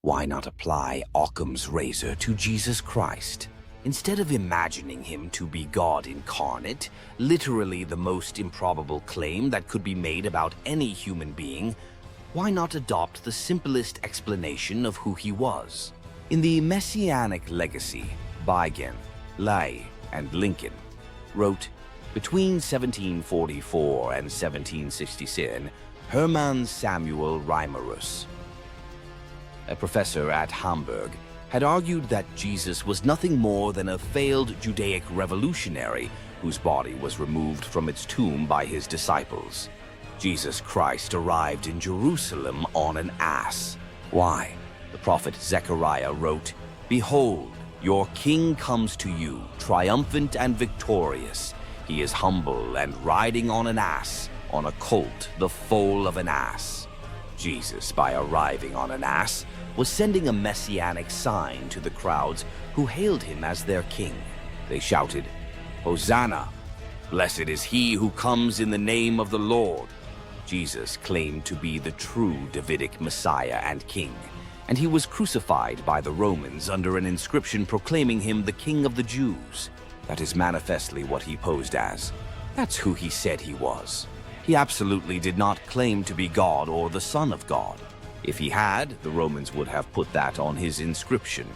Why not apply Occam's razor to Jesus Christ? Instead of imagining him to be God incarnate, literally the most improbable claim that could be made about any human being, why not adopt the simplest explanation of who he was? In the Messianic Legacy, Beigen, Lay, and Lincoln wrote, between 1744 and 1767, Hermann Samuel Reimarus, a professor at Hamburg, had argued that Jesus was nothing more than a failed Judaic revolutionary whose body was removed from its tomb by his disciples. Jesus Christ arrived in Jerusalem on an ass. Why? The prophet Zechariah wrote, "Behold, your king comes to you, triumphant and victorious. He is humble and riding on an ass, on a colt, the foal of an ass." Jesus, by arriving on an ass, was sending a messianic sign to the crowds who hailed him as their king. They shouted, "Hosanna! Blessed is he who comes in the name of the Lord." Jesus claimed to be the true Davidic Messiah and king, and he was crucified by the Romans under an inscription proclaiming him the King of the Jews. That is manifestly what he posed as. That's who he said he was. He absolutely did not claim to be God or the Son of God. If he had, the Romans would have put that on his inscription.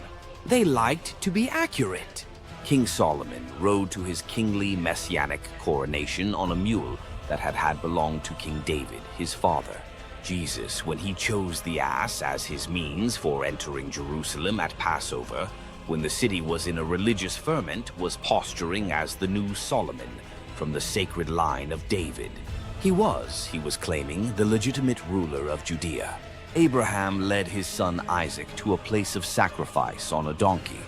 They liked to be accurate. King Solomon rode to his kingly messianic coronation on a mule that had belonged to King David, his father. Jesus, when he chose the ass as his means for entering Jerusalem at Passover, when the city was in a religious ferment, was posturing as the new Solomon from the sacred line of David. He was claiming, the legitimate ruler of Judea. Abraham led his son Isaac to a place of sacrifice on a donkey.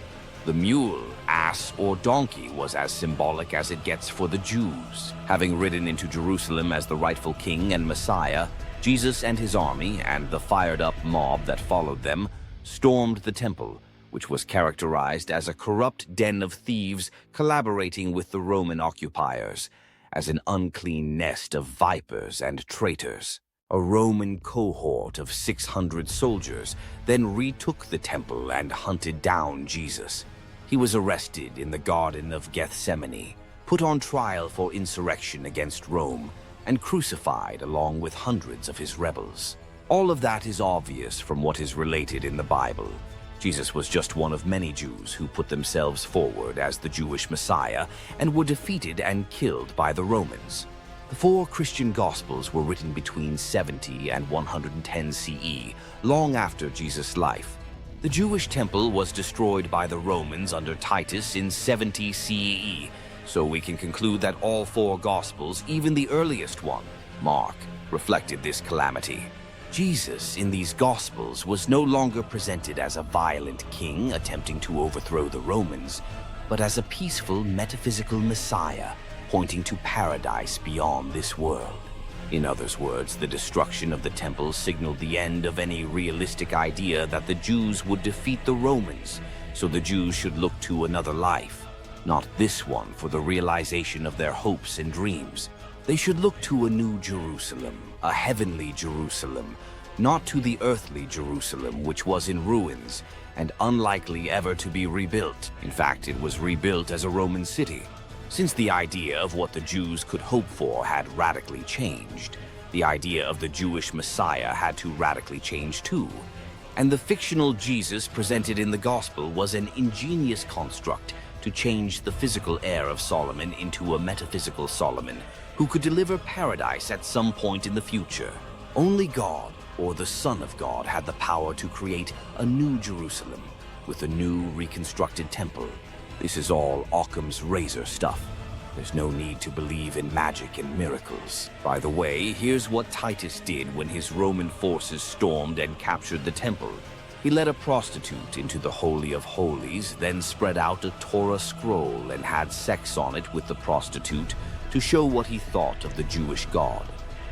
The mule, ass, or donkey was as symbolic as it gets for the Jews. Having ridden into Jerusalem as the rightful king and Messiah, Jesus and his army, and the fired-up mob that followed them, stormed the temple, which was characterized as a corrupt den of thieves collaborating with the Roman occupiers, as an unclean nest of vipers and traitors. A Roman cohort of 600 soldiers then retook the temple and hunted down Jesus. He was arrested in the Garden of Gethsemane, put on trial for insurrection against Rome, and crucified along with hundreds of his rebels. All of that is obvious from what is related in the Bible. Jesus was just one of many Jews who put themselves forward as the Jewish Messiah and were defeated and killed by the Romans. The four Christian Gospels were written between 70 and 110 CE, long after Jesus' life. The Jewish temple was destroyed by the Romans under Titus in 70 CE, so we can conclude that all four Gospels, even the earliest one, Mark, reflected this calamity. Jesus in these Gospels was no longer presented as a violent king attempting to overthrow the Romans, but as a peaceful metaphysical Messiah pointing to paradise beyond this world. In other words, the destruction of the temple signaled the end of any realistic idea that the Jews would defeat the Romans, so the Jews should look to another life, not this one, for the realization of their hopes and dreams. They should look to a new Jerusalem, a heavenly Jerusalem, not to the earthly Jerusalem, which was in ruins and unlikely ever to be rebuilt. In fact, it was rebuilt as a Roman city. Since the idea of what the Jews could hope for had radically changed, the idea of the Jewish Messiah had to radically change too. And the fictional Jesus presented in the Gospel was an ingenious construct to change the physical heir of Solomon into a metaphysical Solomon who could deliver paradise at some point in the future. Only God, or the Son of God, had the power to create a new Jerusalem with a new reconstructed temple. This is all Occam's razor stuff. There's no need to believe in magic and miracles. By the way, here's what Titus did when his Roman forces stormed and captured the temple. He led a prostitute into the Holy of Holies, then spread out a Torah scroll and had sex on it with the prostitute to show what he thought of the Jewish God.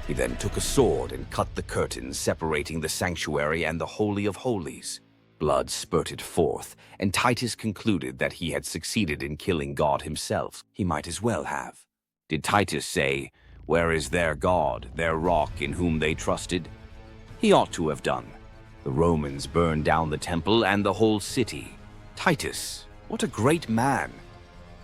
He then took a sword and cut the curtains separating the sanctuary and the Holy of Holies. Blood spurted forth, and Titus concluded that he had succeeded in killing God himself. He might as well have. Did Titus say, "Where is their God, their rock in whom they trusted?" He ought to have done. The Romans burned down the temple and the whole city. Titus, what a great man!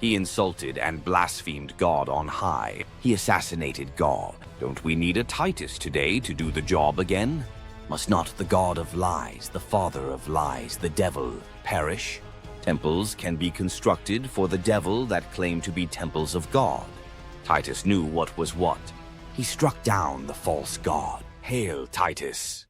He insulted and blasphemed God on high. He assassinated God. Don't we need a Titus today to do the job again? Must not the God of lies, the father of lies, the devil, perish? Temples can be constructed for the devil that claim to be temples of God. Titus knew what was what. He struck down the false god. Hail, Titus!